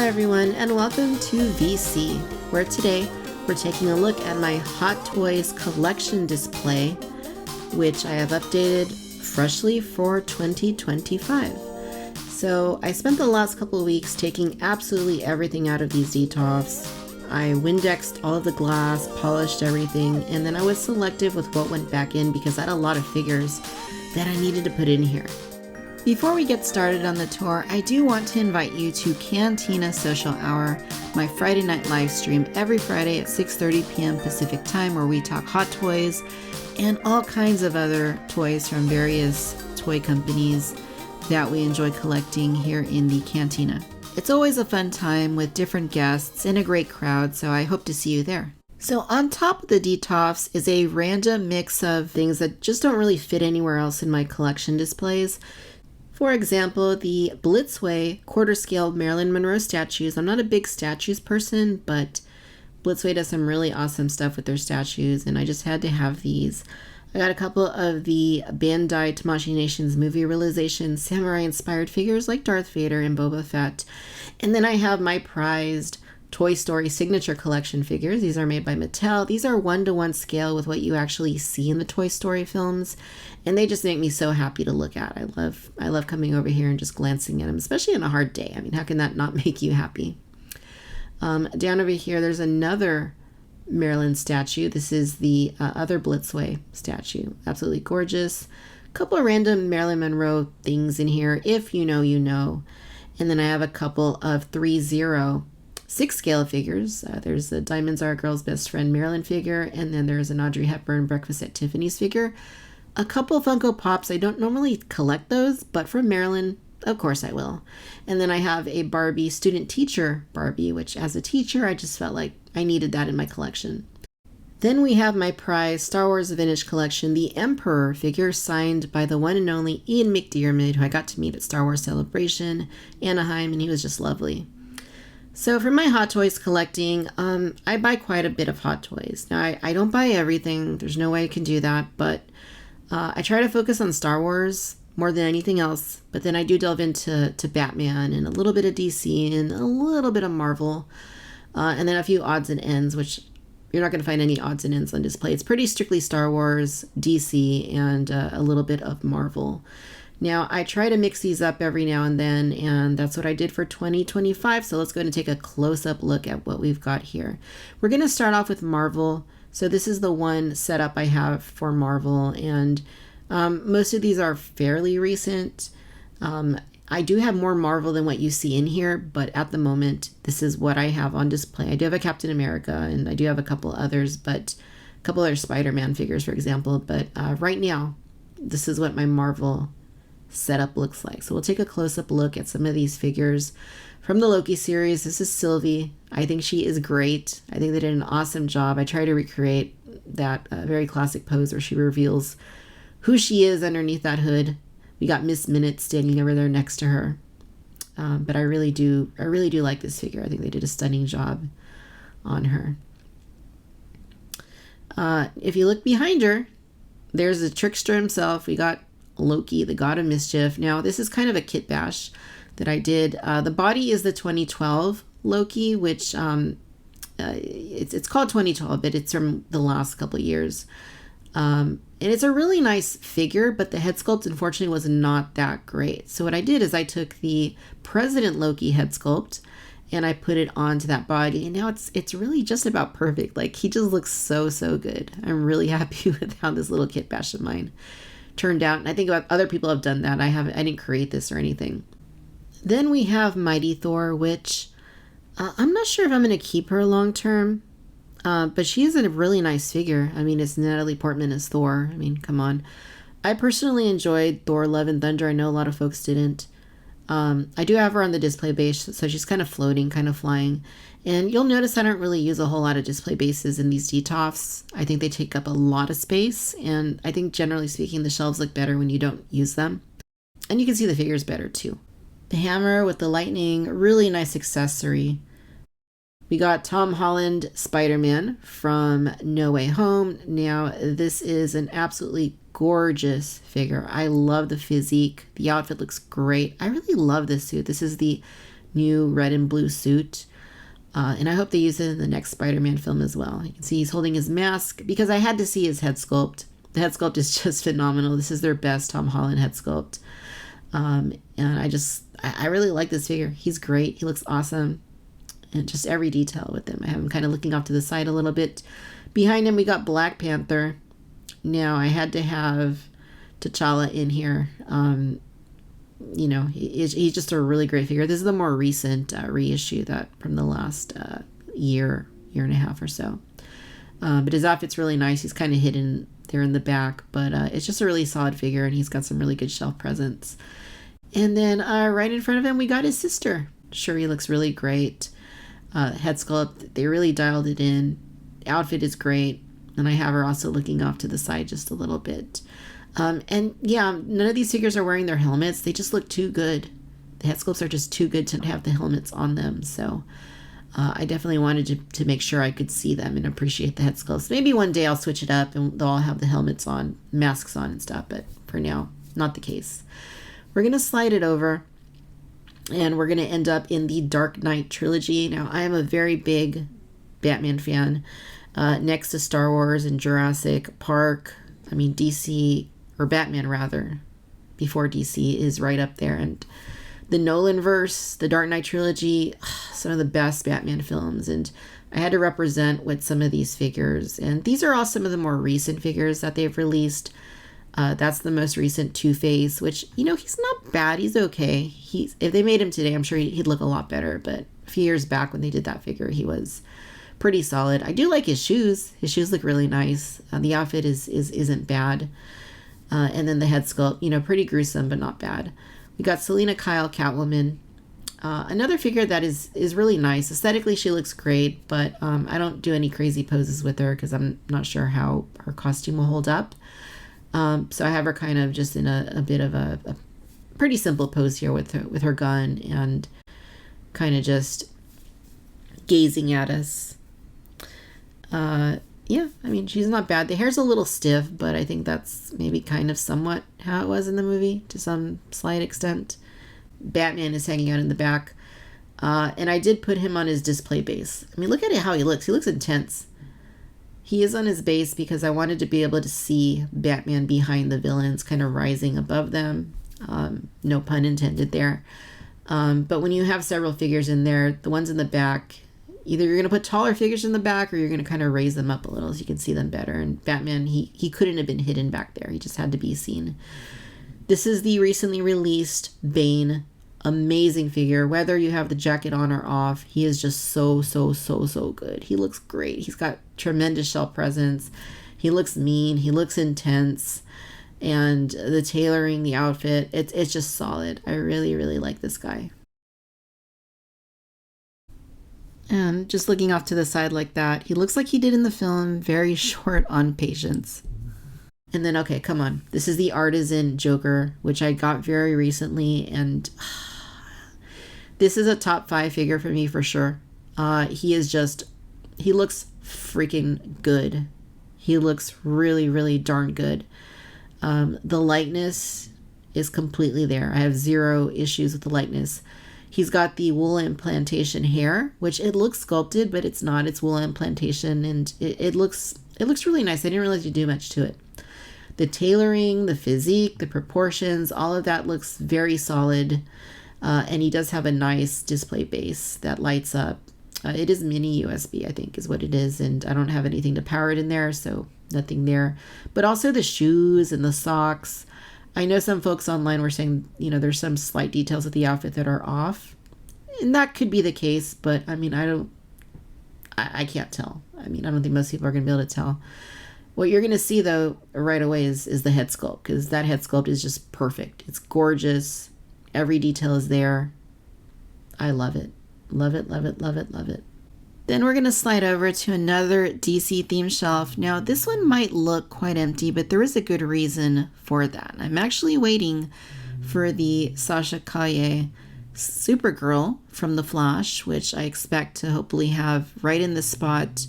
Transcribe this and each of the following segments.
everyone, and welcome to VC, where today we're taking a look at my Hot Toys collection display, which I have updated freshly for 2025. So I spent the last couple of weeks taking absolutely everything out of these detofs. I Windexed all of the glass, polished everything, and then I was selective with what went back in because I had a lot of figures that I needed to put in here. Before we get started on the tour, I do want to invite you to Cantina Social Hour, my Friday night live stream every Friday at 6:30 p.m. Pacific time, where we talk hot toys and all kinds of other toys from various toy companies that we enjoy collecting here in the Cantina. It's always a fun time with different guests and a great crowd, so I hope to see you there. So on top of the detofs is a random mix of things that just don't really fit anywhere else in my collection displays. For example, the Blitzway quarter-scale Marilyn Monroe statues. I'm not a big statues person, but Blitzway does some really awesome stuff with their statues, and I just had to have these. I got a couple of the Bandai Tamashii Nations movie realization samurai-inspired figures like Darth Vader and Boba Fett. And then I have my prized Toy Story Signature Collection figures. These are made by Mattel. These are 1-to-1 scale with what you actually see in the Toy Story films, and they just make me so happy to look at. I love coming over here and just glancing at them, especially on a hard day. I mean, how can that not make you happy? Down over here, there's another Marilyn statue. This is the other Blitzway statue. Absolutely gorgeous. A couple of random Marilyn Monroe things in here. If you know, you know. And then I have a couple of 3-0 6-scale figures. There's the Diamonds Are a Girl's Best Friend Marilyn figure, and then there's an Audrey Hepburn Breakfast at Tiffany's figure. A couple Funko Pops. I don't normally collect those, but from Marilyn, of course I will. And then I have a Barbie student teacher Barbie, which as a teacher, I just felt like I needed that in my collection. Then we have my prize Star Wars Vintage Collection, the Emperor figure signed by the one and only Ian McDiarmid, who I got to meet at Star Wars Celebration, Anaheim, and he was just lovely. So for my Hot Toys collecting, I buy quite a bit of Hot Toys. Now, I don't buy everything. There's no way I can do that, but I try to focus on Star Wars more than anything else, but then I do delve into Batman and a little bit of DC and a little bit of Marvel, and then a few odds and ends, which you're not going to find any odds and ends on display. It's pretty strictly Star Wars, DC, and a little bit of Marvel. Now, I try to mix these up every now and then, and that's what I did for 2025. So let's go ahead and take a close-up look at what we've got here. We're going to start off with Marvel. So this is the one setup I have for Marvel, and most of these are fairly recent. I do have more Marvel than what you see in here, but at the moment, this is what I have on display. I do have a Captain America, and I do have a couple others, but a couple other Spider-Man figures, for example. But right now, this is what my Marvel setup looks like. So we'll take a close-up look at some of these figures from the Loki series. This is Sylvie. I think she is great. I think they did an awesome job. I try to recreate that very classic pose where she reveals who she is underneath that hood. We got Miss Minute standing over there next to her. But I really do like this figure. I think they did a stunning job on her. If you look behind her, there's the trickster himself. We got Loki, the God of Mischief. Now, this is kind of a kit bash that I did. The body is the 2012 Loki, which it's called 2012, but it's from the last couple of years. And it's a really nice figure, but the head sculpt, unfortunately, was not that great. So what I did is I took the President Loki head sculpt and I put it onto that body, and now it's really just about perfect. Like, he just looks so good. I'm really happy with how this little kit bash of mine turned out, and I think other people have done that. I didn't create this or anything. Then we have Mighty Thor, which I'm not sure if I'm going to keep her long term, but she is a really nice figure. I mean, it's Natalie Portman as Thor. I mean, come on. I personally enjoyed Thor: Love and Thunder. I know a lot of folks didn't. I do have her on the display base, so she's kind of floating, kind of flying. And you'll notice I don't really use a whole lot of display bases in these detofs. I think they take up a lot of space, and I think generally speaking the shelves look better when you don't use them. And you can see the figures better too. The hammer with the lightning, really nice accessory. We got Tom Holland Spider-Man from No Way Home. Now, this is an absolutely gorgeous figure. I love the physique. The outfit looks great. I really love this suit. This is the new red and blue suit. And I hope they use it in the next Spider-Man film as well. You can see he's holding his mask because I had to see his head sculpt. The head sculpt is just phenomenal. This is their best Tom Holland head sculpt. And I really like this figure. He's great. He looks awesome. And just every detail with him. I have him kind of looking off to the side a little bit. Behind him, we got Black Panther. Now, I had to have T'Challa in here. You know, he's just a really great figure. This is the more recent reissue that from the last year and a half or so. But his outfit's really nice. He's kind of hidden there in the back, but it's just a really solid figure, and he's got some really good shelf presence. And then right in front of him, we got his sister. Shuri looks really great. Head sculpt, they really dialed it in. The outfit is great, and I have her also looking off to the side just a little bit. And yeah, none of these figures are wearing their helmets. They just look too good. The head sculpts are just too good to have the helmets on them. So I definitely wanted to make sure I could see them and appreciate the head sculpts. Maybe one day I'll switch it up and they'll all have the helmets on, masks on and stuff. But for now, not the case. We're going to slide it over and we're going to end up in the Dark Knight trilogy. Now, I am a very big Batman fan. Next to Star Wars and Jurassic Park, I mean, DC, or Batman rather, before DC, is right up there. And the Nolanverse, the Dark Knight trilogy, some of the best Batman films. And I had to represent with some of these figures. And these are all some of the more recent figures that they've released. That's the most recent Two-Face, which, you know, he's not bad. He's okay. If they made him today, I'm sure he'd look a lot better. But a few years back when they did that figure, he was pretty solid. I do like his shoes. His shoes look really nice. The outfit isn't bad. And then the head sculpt, you know, pretty gruesome, but not bad. We got Selena Kyle, Catwoman. Another figure that is really nice. Aesthetically, she looks great, but I don't do any crazy poses with her because I'm not sure how her costume will hold up. So I have her kind of just in a bit of a pretty simple pose here with her gun and kind of just gazing at us. Yeah, I mean, she's not bad. The hair's a little stiff, but I think that's maybe kind of somewhat how it was in the movie to some slight extent. Batman is hanging out in the back. And I did put him on his display base. I mean, look at how he looks. He looks intense. He is on his base because I wanted to be able to see Batman behind the villains, kind of rising above them. No pun intended there. But when you have several figures in there, the ones in the back, either you're going to put taller figures in the back or you're going to kind of raise them up a little so you can see them better. And Batman, he couldn't have been hidden back there. He just had to be seen. This is the recently released Bane. Amazing figure. Whether you have the jacket on or off, he is just so good. He looks great. He's got tremendous shelf presence. He looks mean. He looks intense. And the tailoring, the outfit, it's just solid. I really like this guy. And just looking off to the side like that, he looks like he did in the film, very short on patience. And then, okay, come on. This is the Artisan Joker, which I got very recently, and this is a top 5 figure for me for sure. He looks freaking good. He looks really darn good. The likeness is completely there. I have 0 issues with the likeness. He's got the wool implantation hair, which it looks sculpted, but it's not. It's wool implantation, and it looks really nice. I didn't realize you do much to it. The tailoring, the physique, the proportions, all of that looks very solid. And he does have a nice display base that lights up. It is mini USB, I think, is what it is. And I don't have anything to power it in there, so nothing there. But also the shoes and the socks. I know some folks online were saying, you know, there's some slight details of the outfit that are off. And that could be the case, but I mean, I can't tell. I mean, I don't think most people are going to be able to tell. What you're going to see, though, right away is the head sculpt, because that head sculpt is just perfect. It's gorgeous. Every detail is there. I love it. Love it. Then we're going to slide over to another DC theme shelf. Now, this one might look quite empty, but there is a good reason for that. I'm actually waiting for the Sasha Calle Supergirl from The Flash, which I expect to hopefully have right in the spot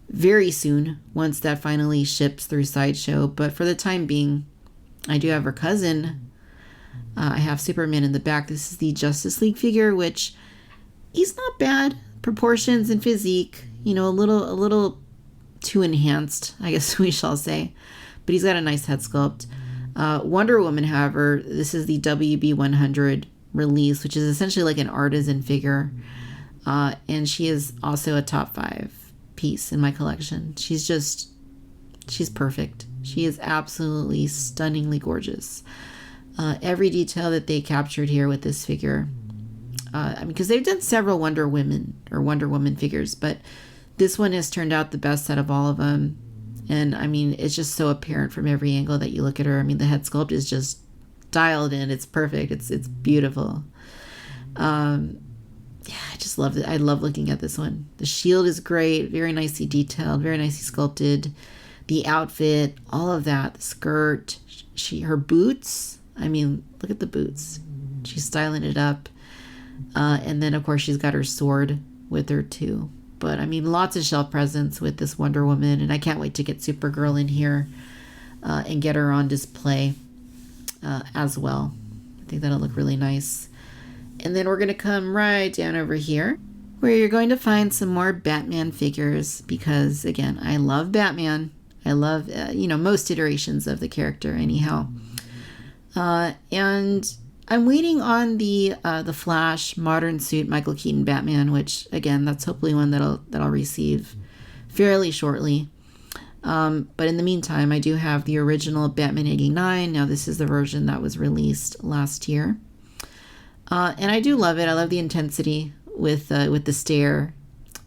very soon once that finally ships through Sideshow. But for the time being, I do have her cousin, I have Superman in the back. This is the Justice League figure, which he's not bad. Proportions and physique, you know, a little too enhanced, I guess we shall say. But he's got a nice head sculpt. Wonder Woman, however, this is the WB 100 release, which is essentially like an artisan figure. And she is also a top 5 piece in my collection. She's perfect. She is absolutely stunningly gorgeous. Every detail that they captured here with this figure. I mean, because they've done several Wonder Woman figures, but this one has turned out the best out of all of them. And I mean, it's just so apparent from every angle that you look at her. I mean, the head sculpt is just dialed in. It's perfect. It's beautiful. Yeah, I just love it. I love looking at this one. The shield is great, very nicely detailed, very nicely sculpted. The outfit, all of that, the skirt, her boots. I mean, look at the boots. She's styling it up. And then, of course, she's got her sword with her, too. But, I mean, lots of shelf presence with this Wonder Woman. And I can't wait to get Supergirl in here and get her on display as well. I think that'll look really nice. And then we're going to come right down over here where you're going to find some more Batman figures because, again, I love Batman. I love, most iterations of the character anyhow. And I'm waiting on the Flash modern suit Michael Keaton Batman, which, again, that's hopefully one that I'll receive fairly shortly. But in the meantime, I do have the original Batman 89. Now, this is the version that was released last year. And I do love it. I love the intensity with the stare.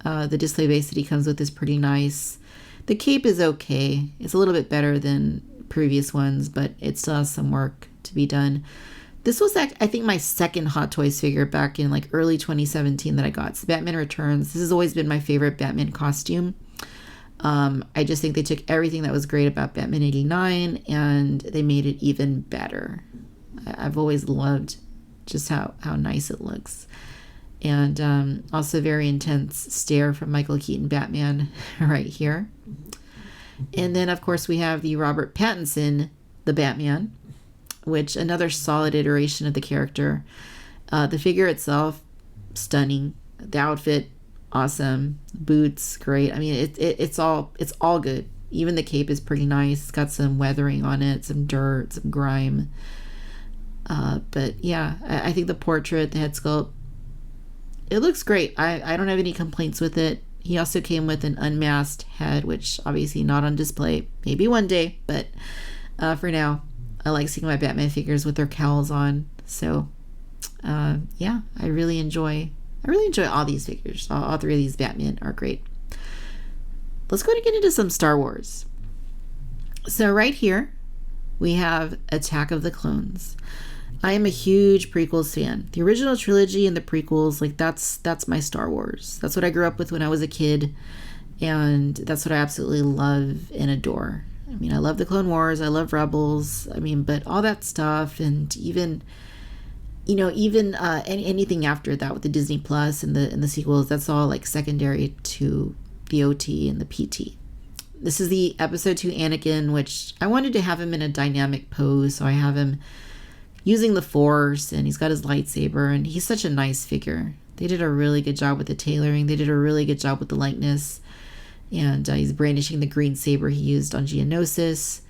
The display base that he comes with is pretty nice. The cape is okay. It's a little bit better than previous ones, but it still has some work to be done. This was, I think, my second Hot Toys figure back in like early 2017 that I got. So Batman Returns. This has always been my favorite Batman costume. I just think they took everything that was great about Batman 89 and they made it even better. I've always loved just how nice it looks. And also very intense stare from Michael Keaton Batman right here. And then, of course, we have the Robert Pattinson, the Batman, which another solid iteration of the character. The figure itself, stunning. The outfit, awesome. Boots, great. I mean, it's all good. Even the cape is pretty nice. It's got some weathering on it, some dirt, some grime. But yeah, I think the portrait, the head sculpt, it looks great. I don't have any complaints with it. He also came with an unmasked head, which obviously not on display. Maybe one day, but for now, I like seeing my Batman figures with their cowls on. So yeah, I really enjoy all these figures. All three of these Batman are great. Let's go ahead and get into some Star Wars. So right here, we have Attack of the Clones. I am a huge prequels fan. The original trilogy and the prequels, like that's my Star Wars. That's what I grew up with when I was a kid, and that's what I absolutely love and adore. I mean, I love the Clone Wars, I love Rebels. I mean, but all that stuff, and even anything after that with the Disney Plus and the sequels, that's all like secondary to the OT and the PT. This is the episode 2 Anakin, which I wanted to have him in a dynamic pose, so I have him using the Force, and he's got his lightsaber, and he's such a nice figure. They did a really good job with the tailoring. They did a really good job with the likeness, and he's brandishing the green saber he used on Geonosis.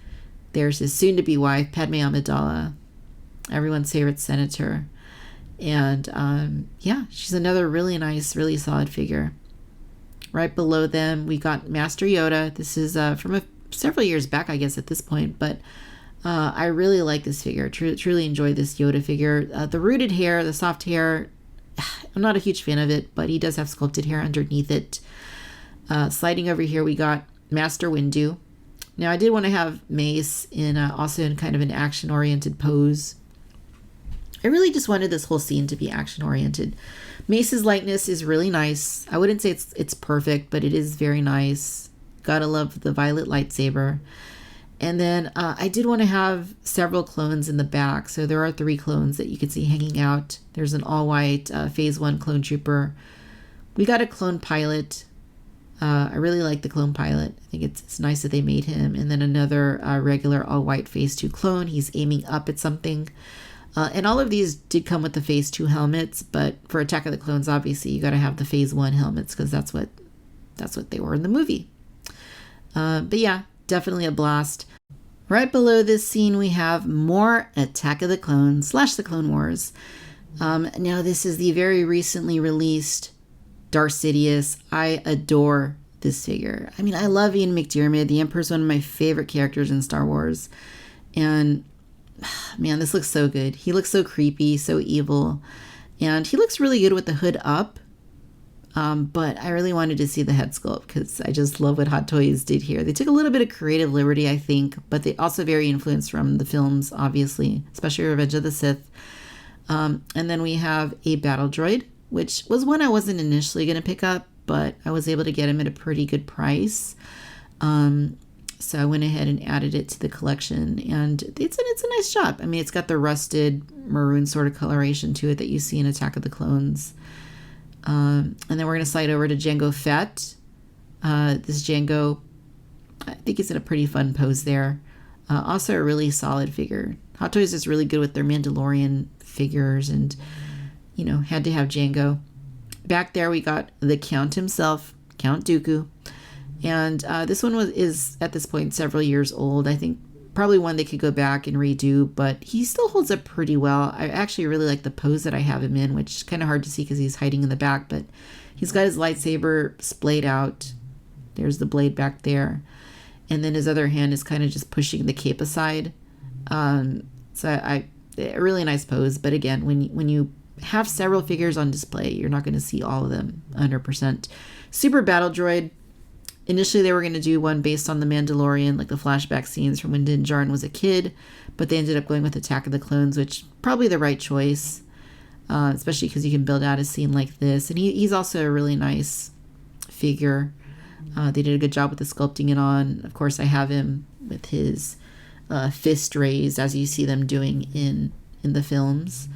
There's his soon-to-be wife, Padme Amidala, everyone's favorite senator, and yeah, she's another really nice, really solid figure. Right below them, we got Master Yoda. This is from several years back, I guess, at this point, but I really like this figure. Truly enjoy this Yoda figure. The rooted hair, the soft hair, I'm not a huge fan of it, but he does have sculpted hair underneath it. Sliding over here, we got Master Windu. Now, I did want to have Mace also in kind of an action-oriented pose. I really just wanted this whole scene to be action-oriented. Mace's likeness is really nice. I wouldn't say it's perfect, but it is very nice. Gotta love the violet lightsaber. And then I did want to have several clones in the back. So there are 3 clones that you can see hanging out. There's an all-white Phase 1 clone trooper. We got a clone pilot. I really like the clone pilot. I think it's nice that they made him. And then another regular all-white Phase 2 clone. He's aiming up at something. And all of these did come with the Phase 2 helmets, but for Attack of the Clones, obviously, you got to have the Phase 1 helmets because that's what they were in the movie. But yeah, definitely a blast. Right below this scene, we have more Attack of the Clones / the Clone Wars. Now, this is the very recently released Darth Sidious. I adore this figure. I mean, I love Ian McDiarmid. The Emperor's one of my favorite characters in Star Wars. And man, this looks so good. He looks so creepy, so evil. And he looks really good with the hood up. But I really wanted to see the head sculpt because I just love what Hot Toys did here. They took a little bit of creative liberty, I think, but they also very influenced from the films, obviously, especially Revenge of the Sith. And then we have a battle droid, which was one I wasn't initially going to pick up, but I was able to get him at a pretty good price. So I went ahead and added it to the collection, and it's a nice job. I mean, it's got the rusted maroon sort of coloration to it that you see in Attack of the Clones. And then we're going to slide over to Jango Fett. This Jango, I think he's in a pretty fun pose there. Also a really solid figure. Hot Toys is really good with their Mandalorian figures, and, you know, had to have Jango. Back there we got the Count himself, Count Dooku. And this one is at this point several years old. I think probably one they could go back and redo, but he still holds up pretty well. I actually really like the pose that I have him in, which is kind of hard to see because he's hiding in the back, but he's got his lightsaber splayed out. There's the blade back there. And then his other hand is kind of just pushing the cape aside. So a really nice pose. But again, when you have several figures on display, you're not going to see all of them 100%. Super Battle Droid. Initially, they were going to do one based on the Mandalorian, like the flashback scenes from when Din Djarin was a kid, but they ended up going with Attack of the Clones, which probably the right choice, especially because you can build out a scene like this. And he's also a really nice figure. They did a good job with the sculpting it on. Of course, I have him with his fist raised, as you see them doing in the films.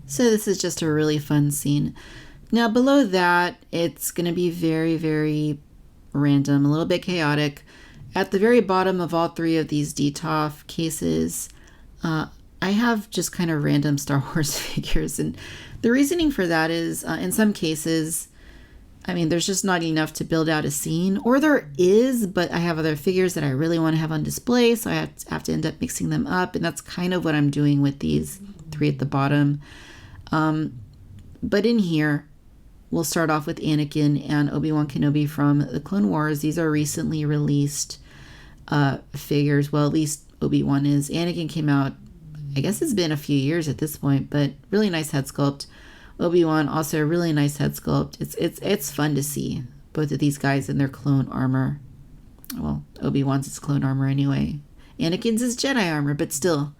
So this is just a really fun scene. Now, below that, it's going to be very, very random, a little bit chaotic. At the very bottom of all three of these DTOF cases, I have just kind of random Star Wars figures. And the reasoning for that is, in some cases, I mean, there's just not enough to build out a scene, or there is, but I have other figures that I really want to have on display, so I have to end up mixing them up, and that's kind of what I'm doing with these three at the bottom. But in here, we'll start off with Anakin and Obi-Wan Kenobi from the Clone Wars. These are recently released figures. Well, at least Obi-Wan is. Anakin came out, I guess it's been a few years at this point, but really nice head sculpt. Obi-Wan, also a really nice head sculpt. It's fun to see both of these guys in their clone armor. Well, Obi-Wan's his clone armor anyway. Anakin's his Jedi armor, but still.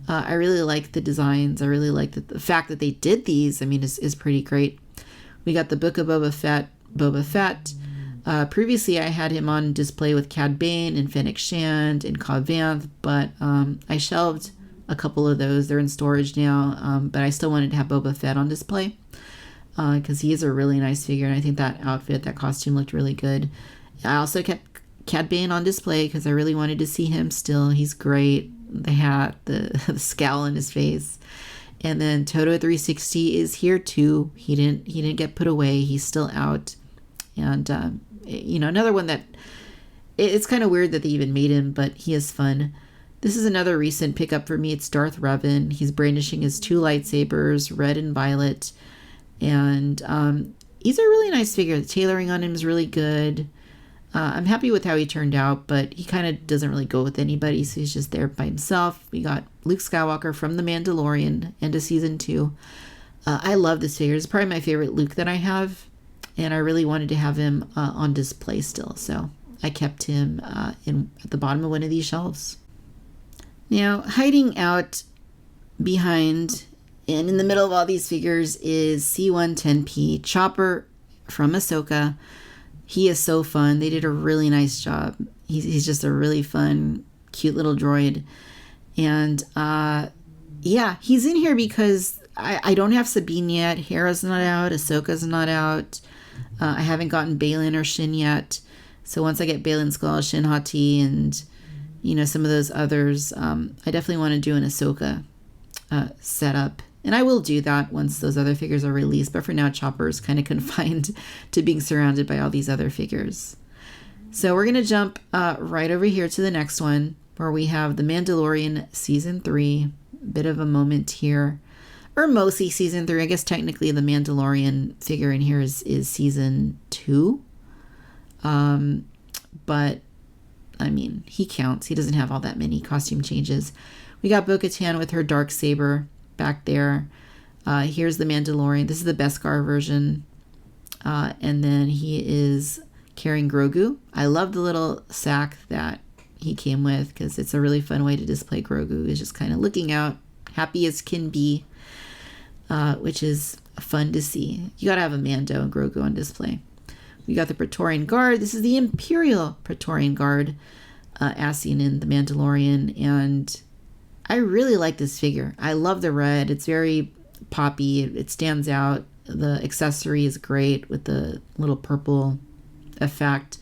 I really like the designs. I really like the fact that they did these. I mean, is pretty great. We got the Book of Boba Fett. Previously, I had him on display with Cad Bane and Fennec Shand and Cobb Vanth, but I shelved a couple of those. They're in storage now, but I still wanted to have Boba Fett on display because he is a really nice figure, and I think that outfit, that costume looked really good. I also kept Cad Bane on display because I really wanted to see him still. He's great. The hat, the scowl on his face. And then Toto 360 is here too. He didn't get put away. He's still out. And another one that it's kind of weird that they even made him, but he is fun. This is another recent pickup for me. It's Darth Revan. He's brandishing his two lightsabers, red and violet. And he's a really nice figure. The tailoring on him is really good. I'm happy with how he turned out, but he kind of doesn't really go with anybody, so he's just there by himself. We got Luke Skywalker from The Mandalorian, end of season 2. I love this figure. It's probably my favorite Luke that I have, and I really wanted to have him on display still, so I kept him at the bottom of one of these shelves. Now, hiding out behind and in the middle of all these figures is C-110P, Chopper from Ahsoka. He is so fun. They did a really nice job. He's just a really fun, cute little droid. And he's in here because I don't have Sabine yet. Hera's not out. Ahsoka's not out. I haven't gotten Baylan or Shin yet. So once I get Baylan Skoll, Shin Hati, and some of those others, I definitely want to do an Ahsoka setup. And I will do that once those other figures are released. But for now, Chopper's kind of confined to being surrounded by all these other figures. So we're going to jump right over here to the next one, where we have The Mandalorian Season 3. Bit of a moment here. Or mostly Season 3. I guess technically the Mandalorian figure in here is Season 2. But, I mean, he counts. He doesn't have all that many costume changes. We got Bo-Katan with her Darksaber back there. Here's the Mandalorian. This is the Beskar version. And then he is carrying Grogu. I love the little sack that he came with because it's a really fun way to display Grogu. Is just kind of looking out, happy as can be, which is fun to see. You got to have a Mando and Grogu on display. We got the Praetorian Guard. This is the Imperial Praetorian Guard, as seen in The Mandalorian. And I really like this figure. I love the red. It's very poppy. It stands out. The accessory is great with the little purple effect.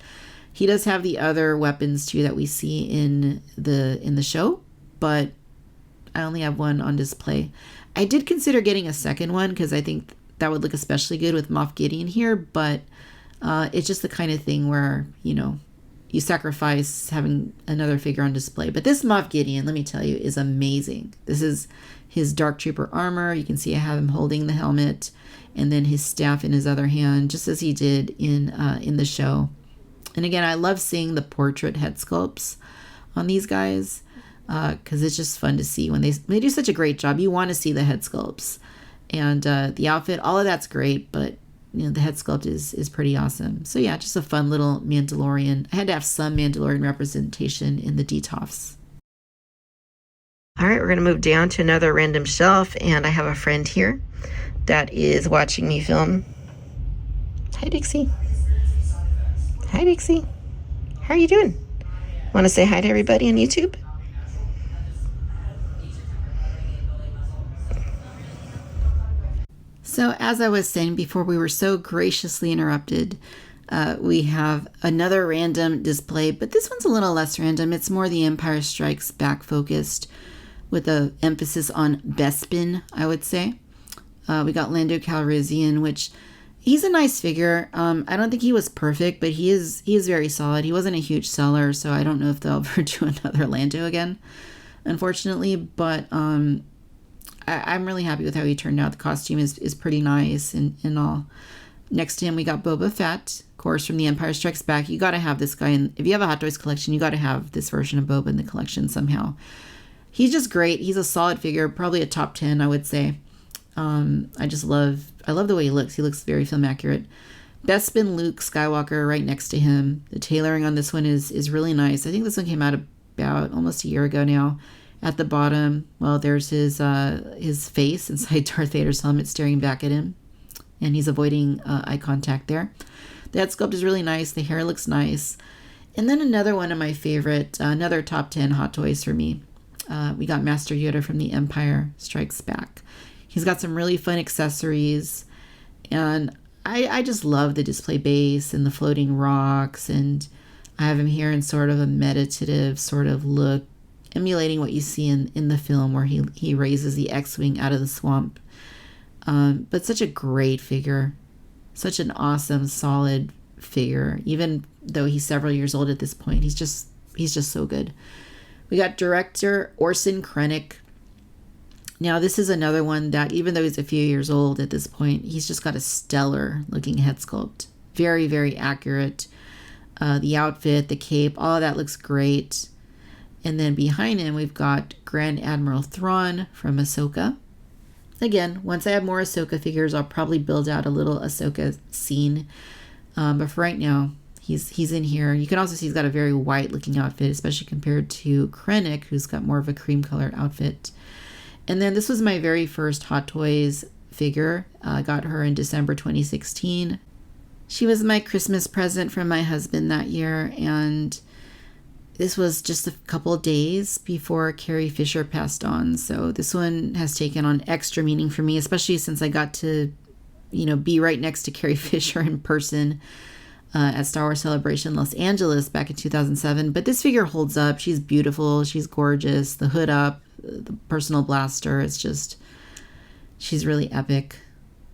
He does have the other weapons too that we see in the show, but I only have one on display. I did consider getting a second one because I think that would look especially good with Moff Gideon here, but it's just the kind of thing where, you know, you sacrifice having another figure on display. But this Moff Gideon, let me tell you, is amazing. This is his Dark Trooper armor. You can see I have him holding the helmet and then his staff in his other hand, just as he did in the show. And again, I love seeing the portrait head sculpts on these guys because it's just fun to see when they do such a great job. You want to see the head sculpts and the outfit. All of that's great, but you know, the head sculpt is pretty awesome. So yeah, just a fun little Mandalorian. I had to have some Mandalorian representation in the DTOFs. All right, we're going to move down to another random shelf, and I have a friend here that is watching me film. Hi, Dixie. Hi, Dixie. How are you doing? Want to say hi to everybody on YouTube? So as I was saying before we were so graciously interrupted, we have another random display, but this one's a little less random. It's more the Empire Strikes Back focused with an emphasis on Bespin, I would say. We got Lando Calrissian, which he's a nice figure. I don't think he was perfect, but he is very solid. He wasn't a huge seller, so I don't know if they'll ever do another Lando again, unfortunately, but I'm really happy with how he turned out. The costume is pretty nice and all. Next to him, we got Boba Fett, of course, from The Empire Strikes Back. You got to have this guy. And if you have a Hot Toys collection, you got to have this version of Boba in the collection somehow. He's just great. He's a solid figure, probably a top 10, I would say. I love the way he looks. He looks very film accurate. Bespin Luke Skywalker right next to him. The tailoring on this one is really nice. I think this one came out about almost a year ago now. At the bottom, well, there's his face inside Darth Vader's helmet staring back at him. And he's avoiding eye contact there. The head sculpt is really nice. The hair looks nice. And then another one of my favorite, another top 10 Hot Toys for me. We got Master Yoda from The Empire Strikes Back. He's got some really fun accessories. And I just love the display base and the floating rocks. And I have him here in sort of a meditative sort of look, emulating what you see in the film where he raises the X-Wing out of the swamp. But such a great figure. Such an awesome, solid figure. Even though he's several years old at this point, he's just so good. We got director Orson Krennic. Now, this is another one that, even though he's a few years old at this point, he's just got a stellar looking head sculpt. Very, very accurate. The outfit, the cape, all of that looks great. And then behind him, we've got Grand Admiral Thrawn from Ahsoka. Again, once I have more Ahsoka figures, I'll probably build out a little Ahsoka scene. But for right now, he's in here. You can also see he's got a very white-looking outfit, especially compared to Krennic, who's got more of a cream-colored outfit. And then this was my very first Hot Toys figure. I got her in December 2016. She was my Christmas present from my husband that year, and this was just a couple of days before Carrie Fisher passed on. So this one has taken on extra meaning for me, especially since I got to, be right next to Carrie Fisher in person at Star Wars Celebration Los Angeles back in 2007. But this figure holds up. She's beautiful. She's gorgeous. The hood up, the personal blaster. It's just, she's really epic.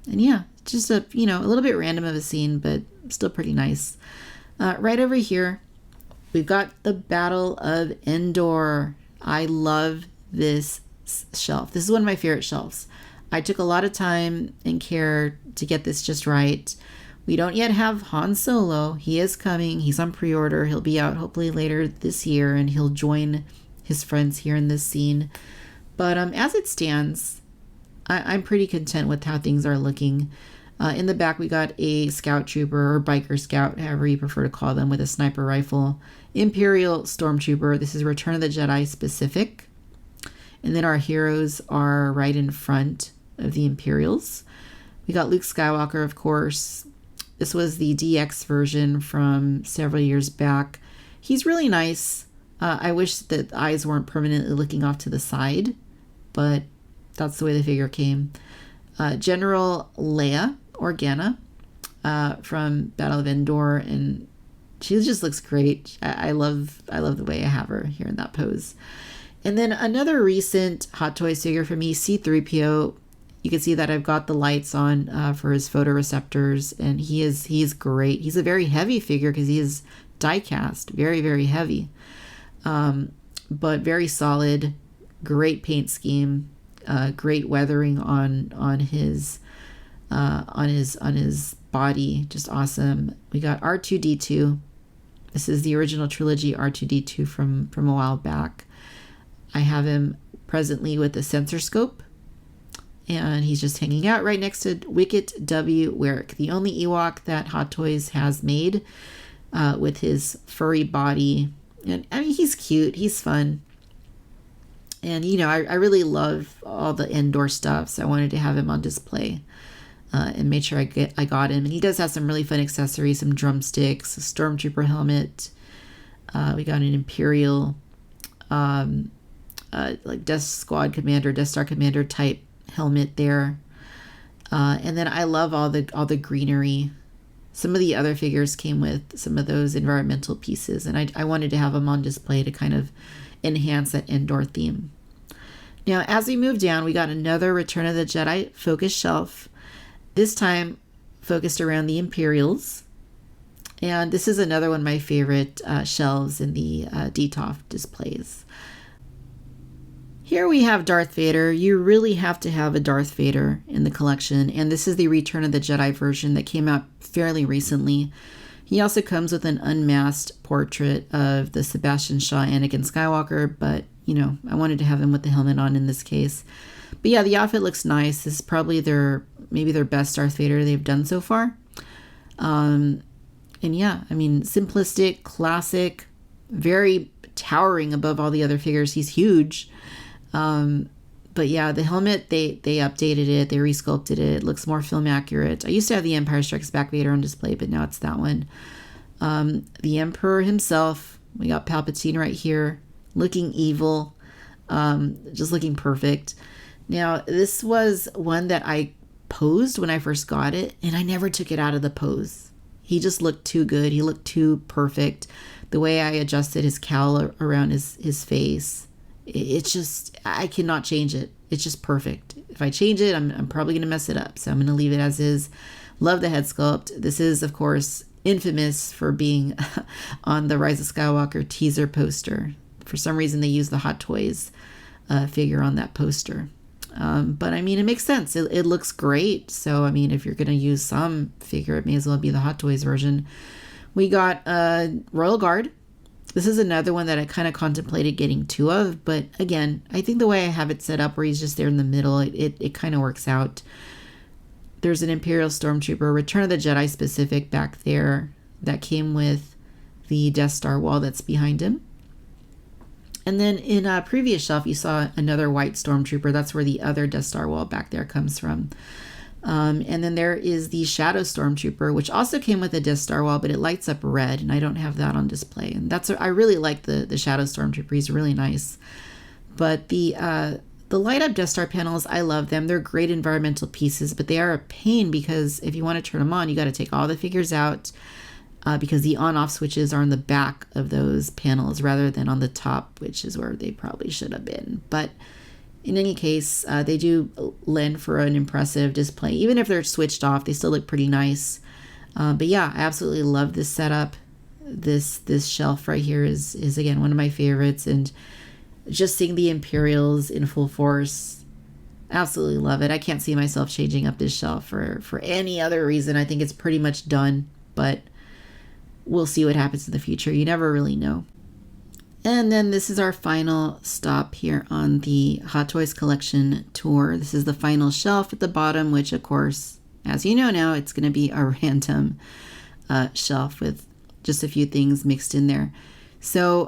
And yeah, just a little bit random of a scene, but still pretty nice. Right over here, we've got the Battle of Endor. I love this shelf. This is one of my favorite shelves. I took a lot of time and care to get this just right. We don't yet have Han Solo. He is coming. He's on pre-order. He'll be out hopefully later this year, and he'll join his friends here in this scene. But as it stands, I'm pretty content with how things are looking. In the back, we got a scout trooper or biker scout, however you prefer to call them, with a sniper rifle. Imperial stormtrooper. This is Return of the Jedi specific. And then our heroes are right in front of the Imperials. We got Luke Skywalker, of course. This was the DX version from several years back. He's really nice. I wish that the eyes weren't permanently looking off to the side, but that's the way the figure came. General Leia Organa from Battle of Endor, and she just looks great. I love the way I have her here in that pose. And then another recent Hot Toys figure for me, C-3PO. You can see that I've got the lights on for his photoreceptors, and he's great. He's a very heavy figure because he is die cast, very, very heavy, but very solid. Great paint scheme, great weathering on his body, just awesome. We got R2-D2. This is the original trilogy R2-D2 from a while back. I have him presently with a sensor scope, and he's just hanging out right next to Wicket W. Warwick, the only Ewok that Hot Toys has made, with his furry body. And I mean, he's cute, he's fun. And, I really love all the Endor stuff, so I wanted to have him on display and made sure I got him. And he does have some really fun accessories, some drumsticks, a Stormtrooper helmet. We got an Imperial, like Death Star Commander type helmet there. And then I love all the greenery. Some of the other figures came with some of those environmental pieces, and I wanted to have them on display to kind of enhance that Endor theme. Now, as we move down, we got another Return of the Jedi focus shelf, this time focused around the Imperials. And this is another one of my favorite shelves in the DTOF displays. Here we have Darth Vader. You really have to have a Darth Vader in the collection, and this is the Return of the Jedi version that came out fairly recently. He also comes with an unmasked portrait of the Sebastian Shaw Anakin Skywalker, but, I wanted to have him with the helmet on in this case. But yeah, the outfit looks nice. This is probably maybe their best Darth Vader they've done so far. And yeah, I mean, simplistic, classic, very towering above all the other figures. He's huge. But yeah, the helmet, they updated it, they resculpted it. It looks more film accurate. I used to have the Empire Strikes Back Vader on display, but now it's that one. The Emperor himself, we got Palpatine right here, looking evil, just looking perfect. Now, this was one that I posed when I first got it, and I never took it out of the pose. He just looked too good. He looked too perfect. The way I adjusted his cowl around his face, it's just, I cannot change it. It's just perfect. If I change it, I'm probably going to mess it up. So I'm going to leave it as is. Love the head sculpt. This is, of course, infamous for being on the Rise of Skywalker teaser poster. For some reason, they use the Hot Toys figure on that poster. But I mean, it makes sense. It looks great. So, I mean, if you're going to use some figure, it may as well be the Hot Toys version. We got Royal Guard. This is another one that I kind of contemplated getting two of, but again, I think the way I have it set up where he's just there in the middle, it kind of works out. There's an Imperial Stormtrooper, Return of the Jedi specific back there that came with the Death Star wall that's behind him. And then in a previous shelf, you saw another white Stormtrooper. That's where the other Death Star wall back there comes from. And then there is the Shadow Stormtrooper, which also came with a Death Star wall, but it lights up red, and I don't have that on display. And I really like the Shadow Stormtrooper. He's really nice. But the light up Death Star panels, I love them. They're great environmental pieces, but they are a pain because if you want to turn them on, you got to take all the figures out. because the on-off switches are on the back of those panels rather than on the top, which is where they probably should have been. But in any case, they do lend for an impressive display. Even if they're switched off, they still look pretty nice. But yeah, I absolutely love this setup. This shelf right here is again one of my favorites, and just seeing the Imperials in full force, absolutely love it. I can't see myself changing up this shelf for any other reason. I think it's pretty much done, but we'll see what happens in the future. You never really know. And then this is our final stop here on the Hot Toys Collection tour. This is the final shelf at the bottom, which of course, as you know now, it's going to be a random shelf with just a few things mixed in there. So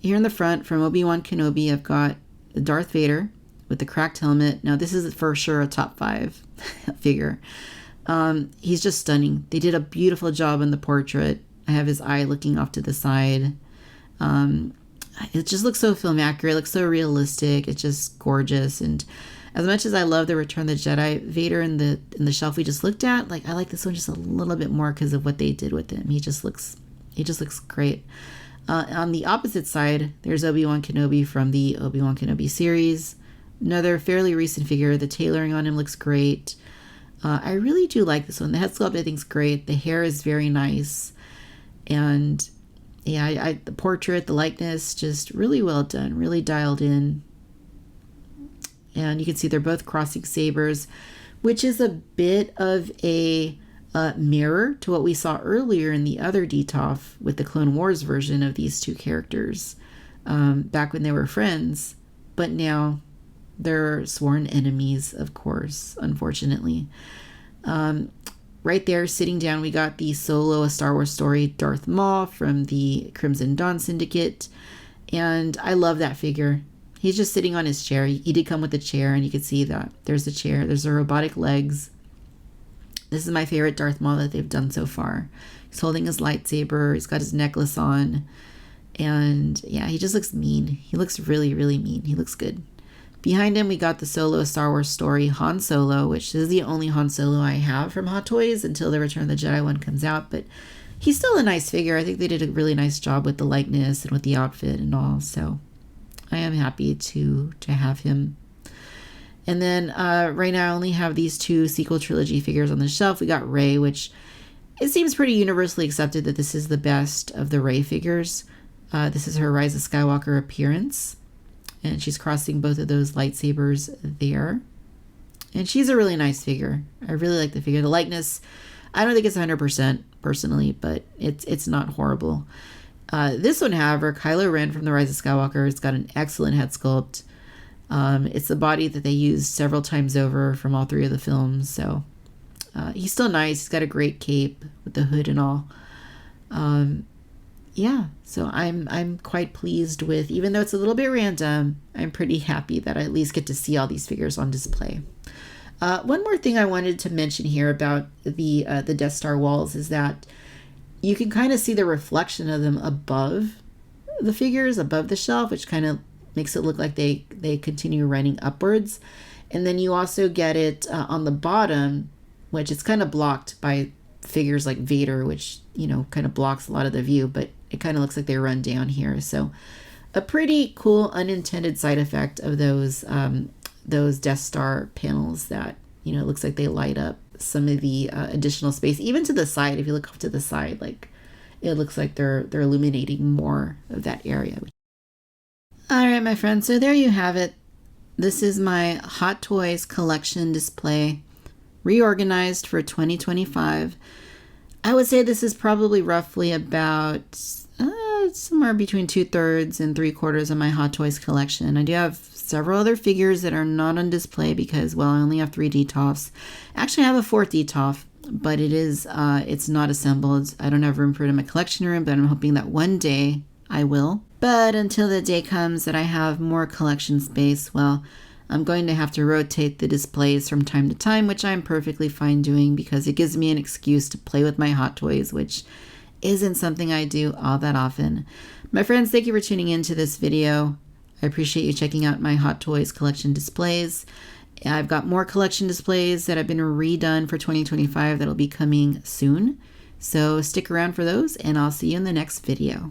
here in the front from Obi-Wan Kenobi, I've got Darth Vader with the cracked helmet. Now this is for sure a top 5 figure. He's just stunning. They did a beautiful job on the portrait. I have his eye looking off to the side. It just looks so film accurate, looks so realistic. It's just gorgeous. And as much as I love the Return of the Jedi Vader in the shelf we just looked at, like I like this one just a little bit more because of what they did with him. He just looks great. On the opposite side, there's Obi-Wan Kenobi from the Obi-Wan Kenobi series. Another fairly recent figure. The tailoring on him looks great. I really do like this one. The head sculpt I think is great. The hair is very nice. And yeah, the portrait, the likeness, just really well done, really dialed in. And you can see they're both crossing sabers, which is a bit of a mirror to what we saw earlier in the other DTOF with the Clone Wars version of these two characters back when they were friends. But now they're sworn enemies, of course, unfortunately. Right there, sitting down, we got the Solo: A Star Wars Story Darth Maul from the Crimson Dawn Syndicate. And I love that figure. He's just sitting on his chair. He did come with a chair, and you can see that. There's the chair. There's the robotic legs. This is my favorite Darth Maul that they've done so far. He's holding his lightsaber. He's got his necklace on. And yeah, he just looks mean. He looks really, really mean. He looks good. Behind him, we got the Solo: A Star Wars Story Han Solo, which is the only Han Solo I have from Hot Toys until the Return of the Jedi one comes out. But he's still a nice figure. I think they did a really nice job with the likeness and with the outfit and all. So I am happy to have him. And then right now I only have these 2 sequel trilogy figures on the shelf. We got Rey, which it seems pretty universally accepted that this is the best of the Rey figures. This is her Rise of Skywalker appearance. And she's crossing both of those lightsabers there. And she's a really nice figure. I really like the figure. The likeness, I don't think it's 100% personally, but it's not horrible. This one, however, Kylo Ren from the Rise of Skywalker, it's got an excellent head sculpt. It's the body that they used several times over from all 3 of the films. So he's still nice. He's got a great cape with the hood and all. Yeah, so I'm quite pleased with, even though it's a little bit random, I'm pretty happy that I at least get to see all these figures on display. One more thing I wanted to mention here about the Death Star walls is that you can kind of see the reflection of them above the figures, above the shelf, which kind of makes it look like they continue running upwards. And then you also get it on the bottom, which is kind of blocked by figures like Vader, which, you know, kind of blocks a lot of the view, but it kind of looks like they run down here. So a pretty cool unintended side effect of those Death Star panels that, you know, it looks like they light up some of the additional space, even to the side. If you look off to the side, like it looks like they're illuminating more of that area. All right, my friends, so there you have it. This is my Hot Toys collection display, reorganized for 2025. I would say this is probably roughly about somewhere between 2/3 and 3/4 of my Hot Toys collection. I do have several other figures that are not on display because, well, I only have 3 DTOFs. Actually, I have a 4th DTOF, but it's not assembled. I don't have room for it in my collection room, but I'm hoping that one day I will. But until the day comes that I have more collection space, well, I'm going to have to rotate the displays from time to time, which I'm perfectly fine doing because it gives me an excuse to play with my Hot Toys, which isn't something I do all that often. My friends, thank you for tuning into this video. I appreciate you checking out my Hot Toys collection displays. I've got more collection displays that have been redone for 2025 that'll be coming soon. So stick around for those, and I'll see you in the next video.